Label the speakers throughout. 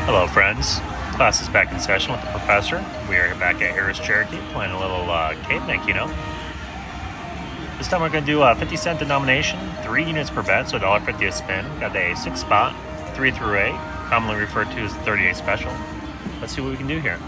Speaker 1: Hello friends, class is back in session with the professor. We are back at Harah, Cherokee, playing a little Caveman Keno. This time we're going to do a 50-cent denomination, 3 units per bet, so $1.50 a spin. Got a 6 spot, 3 through 8, commonly referred to as the 38 special. Let's see what we can do here.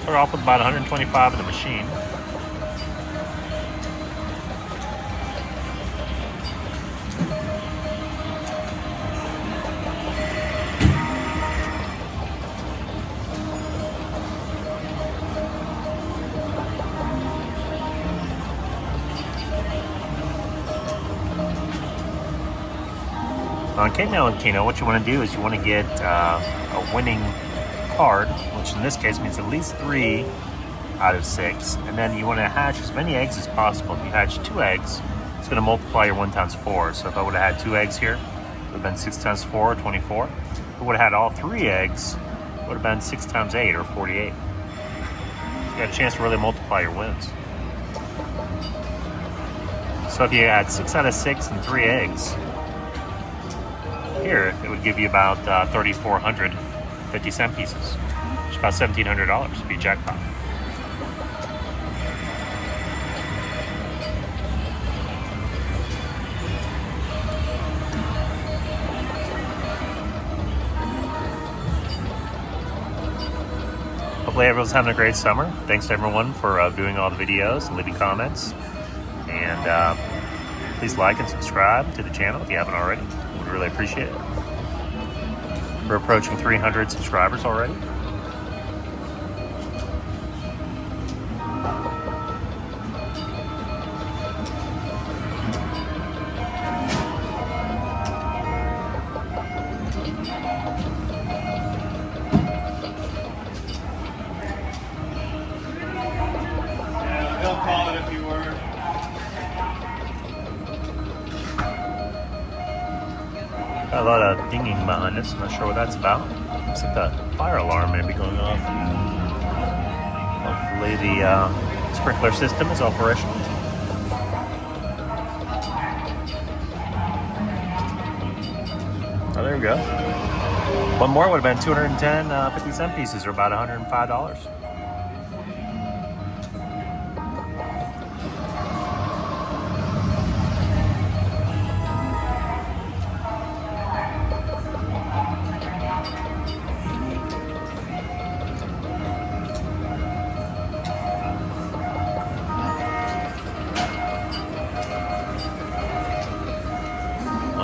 Speaker 1: Start off with about 125 of the machine. On Caveman Keno, what you want to do is you want to get a winning card, which in this case means at least 3 out of 6, and then you want to hatch as many eggs as possible. If you hatch 2 eggs, it's going to multiply your 1 times 4. So if I would have had 2 eggs here, it would have been 6 times 4, 24. If I would have had all 3 eggs, it would have been 6 times 8, or 48. You got a chance to really multiply your wins. So if you had 6 out of 6 and 3 eggs, here it would give you about 3,400 50-cent pieces, which is about $1,700 to be jackpot. Hopefully everyone's having a great summer. Thanks to everyone for viewing all the videos and leaving comments. And please like and subscribe to the channel if you haven't already. We'd really appreciate it. We're approaching 300 subscribers already.
Speaker 2: They'll call it if you were.
Speaker 1: Got a lot of dinging behind us. I'm not sure what that's about. Looks like the fire alarm may be going off. Hopefully the sprinkler system is operational. Oh, there we go. One more would have been 210 50-cent pieces, or about $105.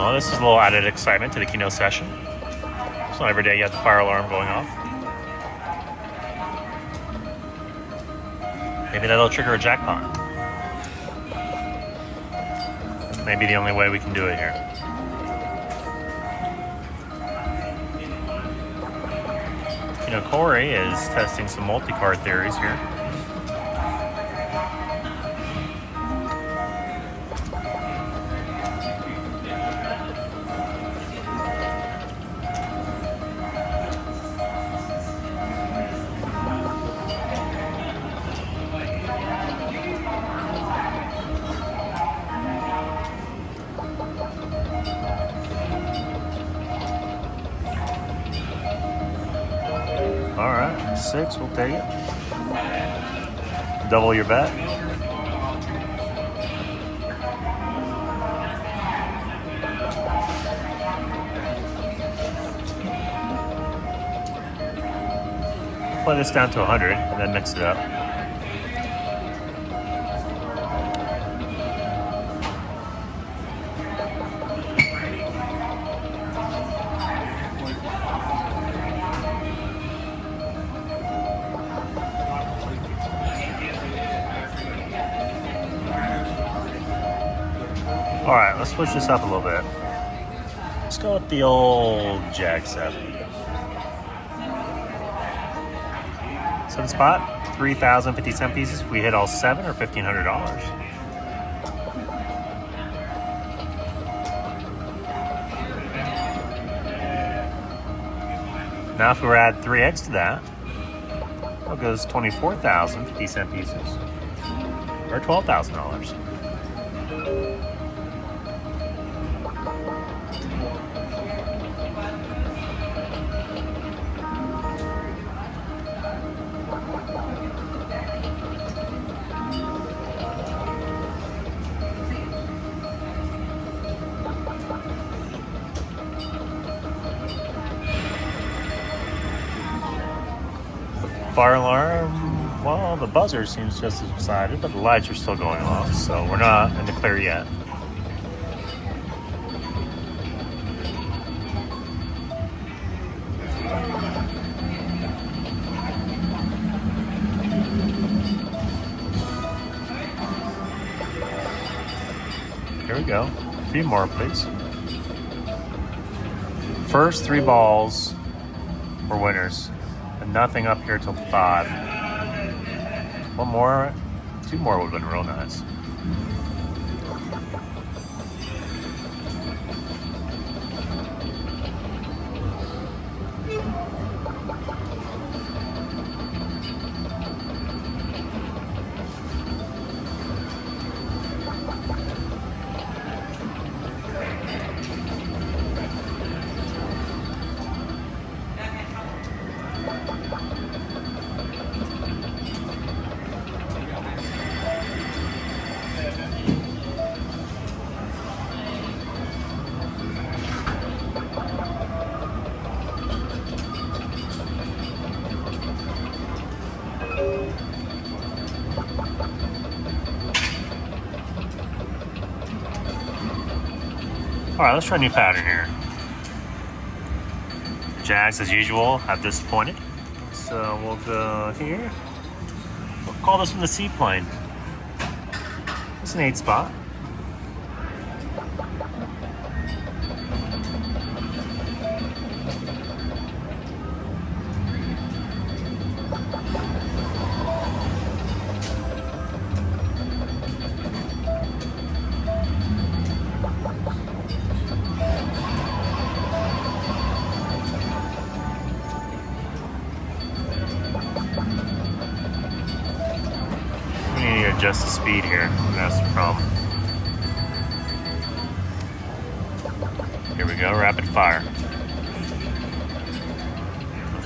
Speaker 1: Oh, this is a little added excitement to the Keno session. It's not every day you have the fire alarm going off. Maybe that'll trigger a jackpot. That may be the only way we can do it here. You know, Corey is testing some multi-card theories here. All right, 6, we'll take it. Double your bet. Play this down to 100 and then mix it up. All right, let's switch this up a little bit. Let's go with the old Jack 7. 7 spot, 3,000 50-cent pieces. If we hit all 7, or $1,500. Now if we were to add 3 eggs to that, it goes 24,000 50-cent pieces, or $12,000. Fire alarm, well, the buzzer seems just as excited, but the lights are still going off, so we're not in the clear yet. Here we go. A few more, please. First 3 balls were winners. And nothing up here till 5. One more, 2 more would have been real nice. All right, let's try a new pattern here. Jags, as usual, have disappointed. So we'll go here. We'll call this one the seaplane. It's an 8 spot. Adjust the speed here. That's the problem. Here we go, rapid fire.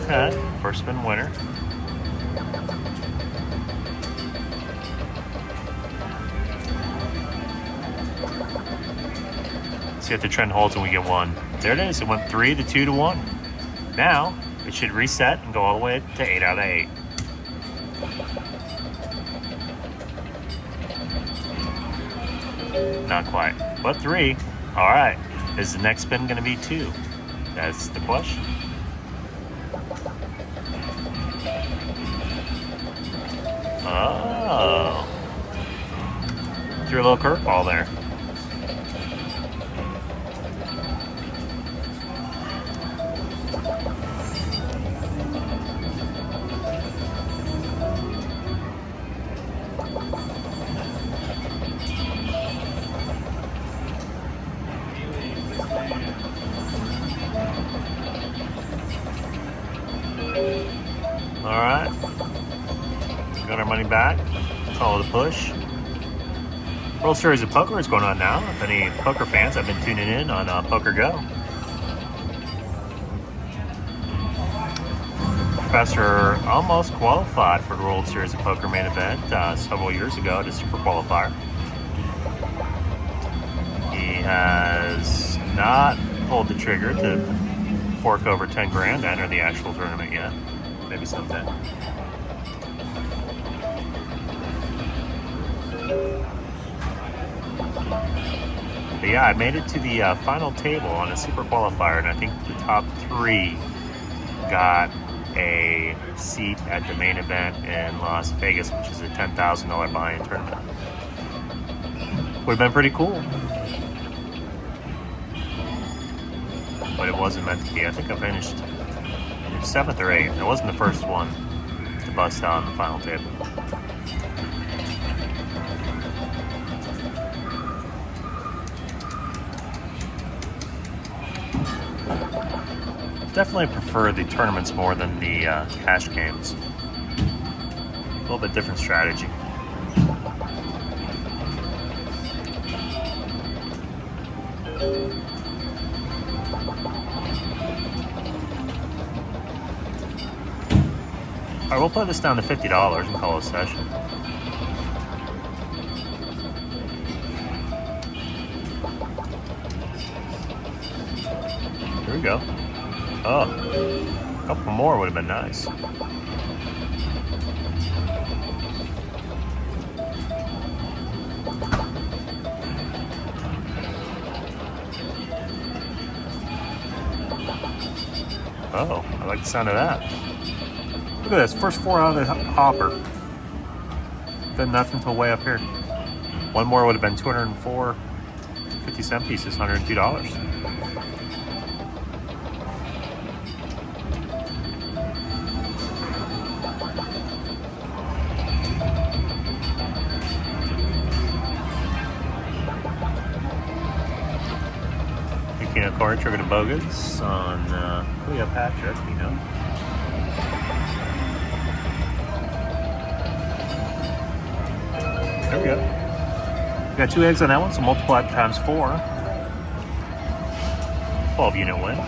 Speaker 1: Okay, first spin winner. See if the trend holds and we get 1. There it is. It went 3 to 2 to 1. Now it should reset and go all the way to 8 out of 8. Not quite, but 3. All right, is the next spin going to be 2? That's the question. Oh, threw a little curveball there. All right, got our money back. Follow the push. World Series of Poker is going on now. If any poker fans have been tuning in on Poker Go. Professor almost qualified for the World Series of Poker main event several years ago at a Super Qualifier. He has not pulled the trigger to fork over 10 grand to enter the actual tournament yet. Maybe someday. But yeah, I made it to the final table on a Super Qualifier, and I think the top 3 got a seat at the main event in Las Vegas, which is a $10,000 buy-in tournament. Would have been pretty cool. But it wasn't meant to be. I think I finished 7th or 8th. It wasn't the first one to bust out on the final table. Definitely prefer the tournaments more than the cash games. A little bit different strategy. right, we'll put this down to $50 and call it a session. Here we go. Oh, a couple more would have been nice. Oh, I like the sound of that. Look at this, first 4 out of the hopper. Did nothing till way up here. One more would have been 204 50-cent pieces, $102. Keno card, trigger to bogus on Cleopatra Keno. There we go. We got 2 eggs on that one, so multiply it times 4. 12-unit win.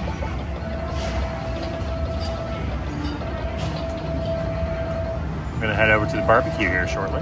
Speaker 1: We're gonna head over to the barbecue here shortly.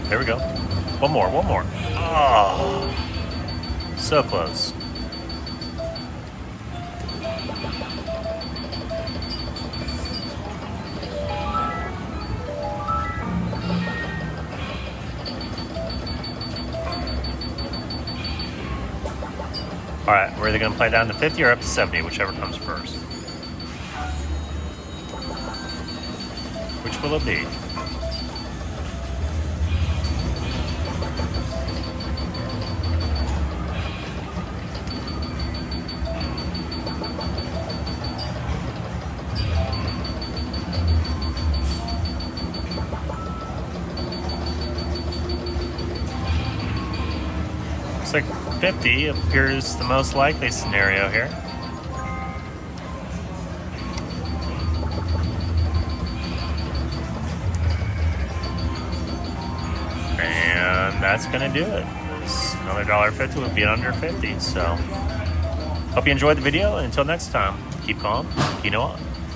Speaker 1: There we go. One more. Oh, so close. All right, we're either gonna play down to 50 or up to 70, whichever comes first. Which will it be? Looks like 50 appears the most likely scenario here. And that's gonna do it. Another $1.50 would be under 50. So hope you enjoyed the video, and until next time, keep calm, Keno on.